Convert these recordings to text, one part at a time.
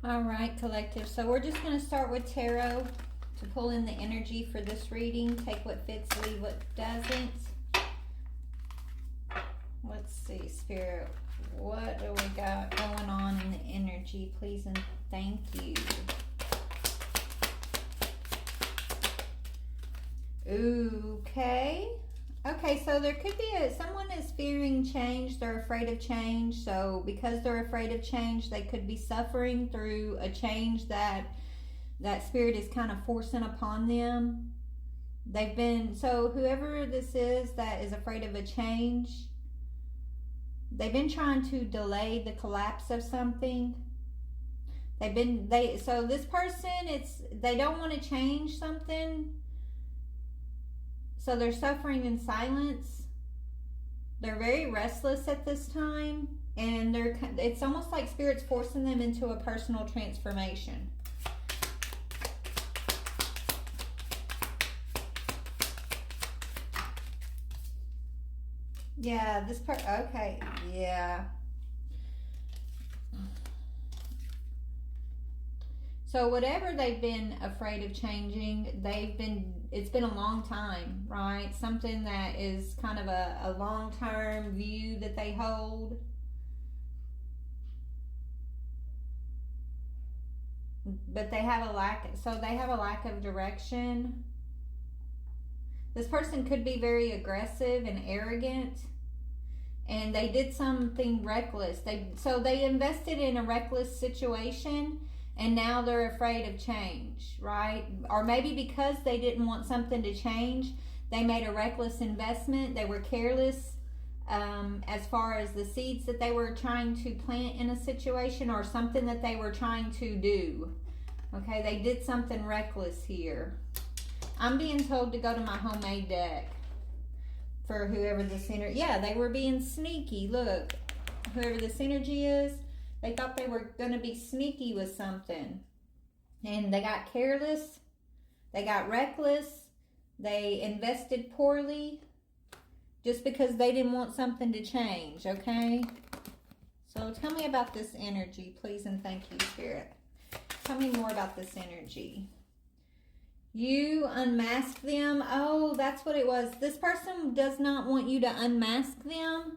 All right, collective. So we're just going to start with tarot to pull in the energy for this reading. Take what fits, leave what doesn't. Let's see, Spirit. What do we got going on in the energy? Please and thank you. Okay. Okay, so there could be someone is fearing change. They're afraid of change. So because they're afraid of change, they could be suffering through a change that spirit is kind of forcing upon them. So whoever this is that is afraid of a change, they've been trying to delay the collapse of something. So this person, they don't want to change something. So they're suffering in silence. They're very restless at this time, and it's almost like Spirit's forcing them into a personal transformation. Yeah, this part, okay, yeah. So whatever they've been afraid of changing, it's been a long time, right? Something that is kind of a long-term view that they hold. But they have a lack of direction. This person could be very aggressive and arrogant, and they did something reckless. They invested in a reckless situation, and now they're afraid of change, right? Or maybe because they didn't want something to change, they made a reckless investment. They were careless as far as the seeds that they were trying to plant in a situation, or something that they were trying to do. Okay, they did something reckless here. I'm being told to go to my homemade deck for whoever this energy. Yeah, they were being sneaky. Look, whoever this energy is, they thought they were going to be sneaky with something. And they got careless. They got reckless. They invested poorly just because they didn't want something to change, okay? So tell me about this energy, please, and thank you, Spirit. Tell me more about this energy. You unmask them. Oh, that's what it was. This person does not want you to unmask them.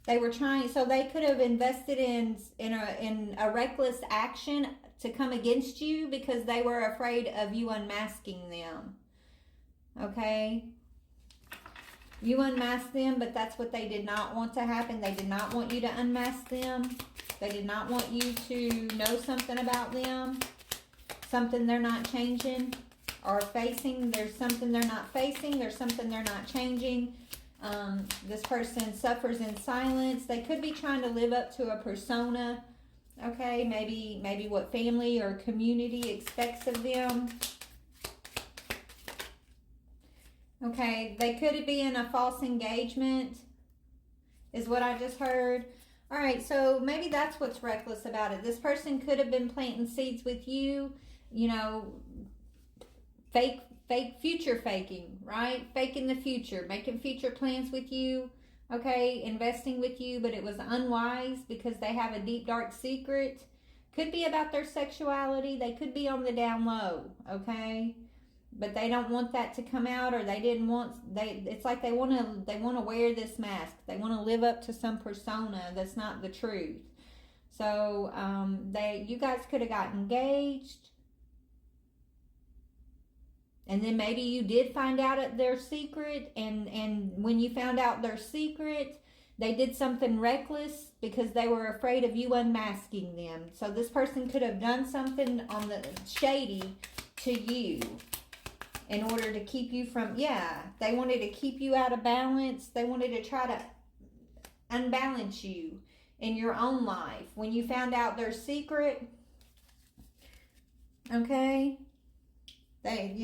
They were trying, so they could have invested in a reckless action to come against you because they were afraid of you unmasking them. Okay? You unmasked them, but that's what they did not want to happen. They did not want you to unmask them. They did not want you to know something about them. Something they're not changing or facing. There's something they're not facing. There's something they're not changing. This person suffers in silence. They could be trying to live up to a persona. Okay, maybe what family or community expects of them. Okay, they could be in a false engagement, is what I just heard. All right, so maybe that's what's reckless about it. This person could have been planting seeds with you, fake future faking, right? Faking the future, making future plans with you, okay, investing with you, but it was unwise because they have a deep, dark secret. Could be about their sexuality. They could be on the down low, okay? But they don't want that to come out, or it's like they want to wear this mask. They want to live up to some persona that's not the truth. So you guys could have got engaged, and then maybe you did find out their secret, and when you found out their secret, they did something reckless because they were afraid of you unmasking them. So this person could have done something on the shady to you in order to keep you from, they wanted to keep you out of balance. They wanted to try to unbalance you in your own life. When you found out their secret, okay, they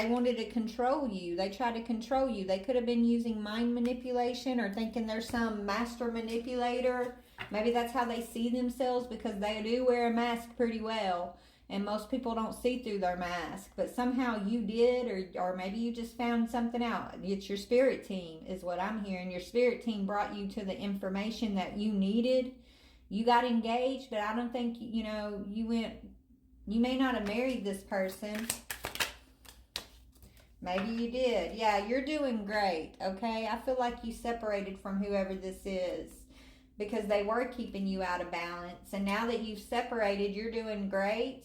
wanted to control you. They tried to control you. They could have been using mind manipulation or thinking there's some master manipulator. Maybe that's how they see themselves, because they do wear a mask pretty well. And most people don't see through their mask, but somehow you did, or maybe you just found something out. It's your spirit team is what I'm hearing. Your spirit team brought you to the information that you needed, You got engaged, but I don't think, you may not have married this person. Maybe you did. Yeah, you're doing great, okay? I feel like you separated from whoever this is because they were keeping you out of balance. And now that you've separated, you're doing great.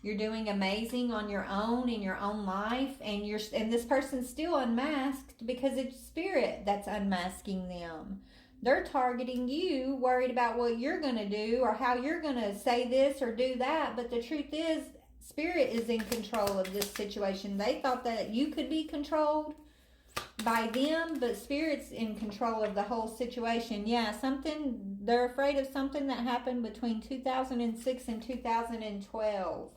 You're doing amazing on your own in your own life. And this person's still unmasked because it's spirit that's unmasking them. They're targeting you, worried about what you're going to do or how you're going to say this or do that. But the truth is, spirit is in control of this situation. They thought that you could be controlled by them, but spirit's in control of the whole situation. Yeah, they're afraid of something that happened between 2006 and 2012.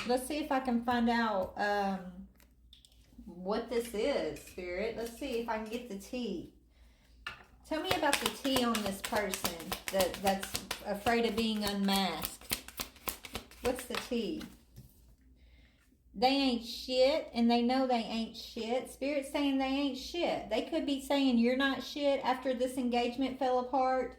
Let's see if I can find out what this is, spirit. Let's see if I can get the tea. Tell me about the tea on this person that's afraid of being unmasked. What's the tea? They ain't shit, and they know they ain't shit. Spirit's saying they ain't shit. They could be saying you're not shit after this engagement fell apart,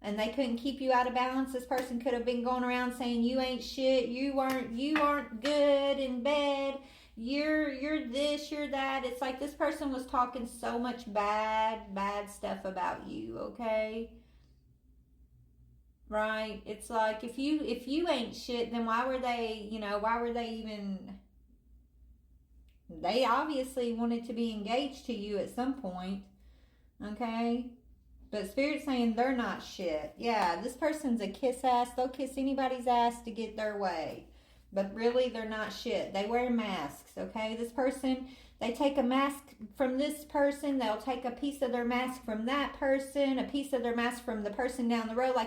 and they couldn't keep you out of balance. This person could have been going around saying you ain't shit. You aren't good in bed. You're this, you're that. It's like this person was talking so much bad stuff about you, okay? Right? It's like if you ain't shit, then why were they even... They obviously wanted to be engaged to you at some point, okay? But Spirit's saying they're not shit. Yeah, this person's a kiss ass. They'll kiss anybody's ass to get their way. But really, they're not shit. They wear masks, okay? This person, they take a mask from this person. They'll take a piece of their mask from that person, a piece of their mask from the person down the road.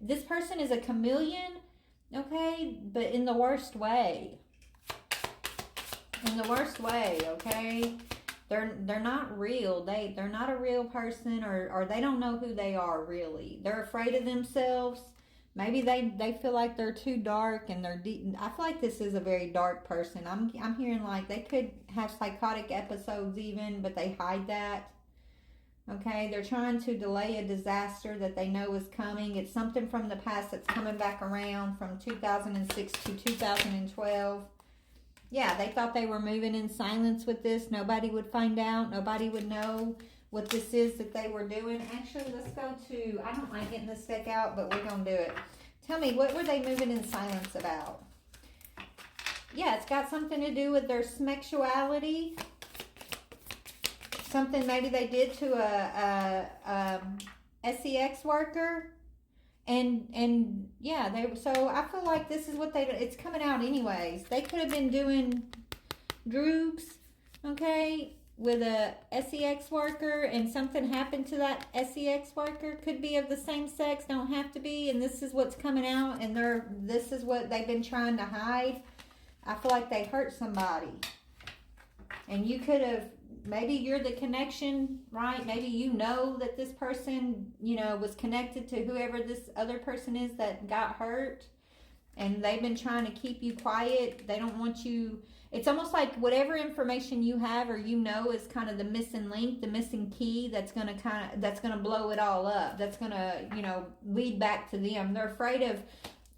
This person is a chameleon, okay? But in the worst way. In the worst way, okay? They're not real. They're not a real person, or they don't know who they are really. They're afraid of themselves. Maybe they feel like they're too dark and they're deep. I feel like this is a very dark person. I'm hearing like they could have psychotic episodes even, but they hide that. Okay, they're trying to delay a disaster that they know is coming. It's something from the past that's coming back around from 2006 to 2012. Yeah, they thought they were moving in silence with this. Nobody would find out. Nobody would know what this is that they were doing. Actually, let's go to... I don't like getting this deck out, but we're going to do it. Tell me, what were they moving in silence about? Yeah, it's got something to do with their sexuality. Something maybe they did to a sex worker. And yeah, so I feel like this is what it's coming out anyways. They could have been doing drugs, okay, with a sex worker, and something happened to that sex worker. Could be of the same sex, don't have to be, and this is what's coming out, and this is what they've been trying to hide. I feel like they hurt somebody. And you could have, maybe you're the connection, right? Maybe you know that this person, was connected to whoever this other person is that got hurt. And they've been trying to keep you quiet. They don't want you. It's almost like whatever information you have or is kind of the missing link, the missing key that's going to blow it all up. That's going to, lead back to them. They're afraid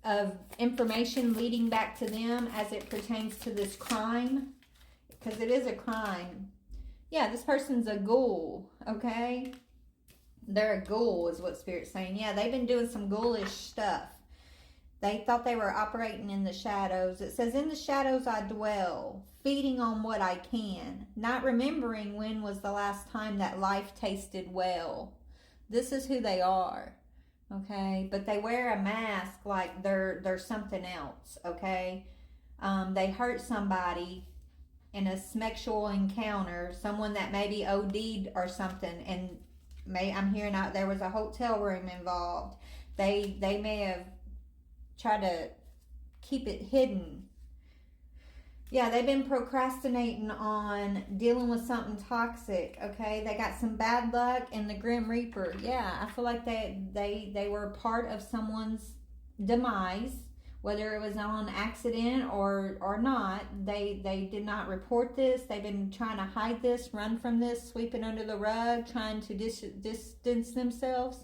of information leading back to them as it pertains to this crime. Because it is a crime. Yeah, this person's a ghoul, okay? They're a ghoul is what Spirit's saying. Yeah, they've been doing some ghoulish stuff. They thought they were operating in the shadows. It says, in the shadows I dwell, feeding on what I can, not remembering when was the last time that life tasted well. This is who they are, okay? But they wear a mask like they're something else, okay? They hurt somebody in a sexual encounter, someone that maybe OD'd or something, and I'm hearing out there was a hotel room involved. They may have tried to keep it hidden. Yeah, they've been procrastinating on dealing with something toxic, okay? They got some bad luck and the Grim Reaper. Yeah, I feel like they were part of someone's demise. Whether it was on accident or not, they did not report this. They've been trying to hide this, run from this, sweep it under the rug, trying to distance themselves.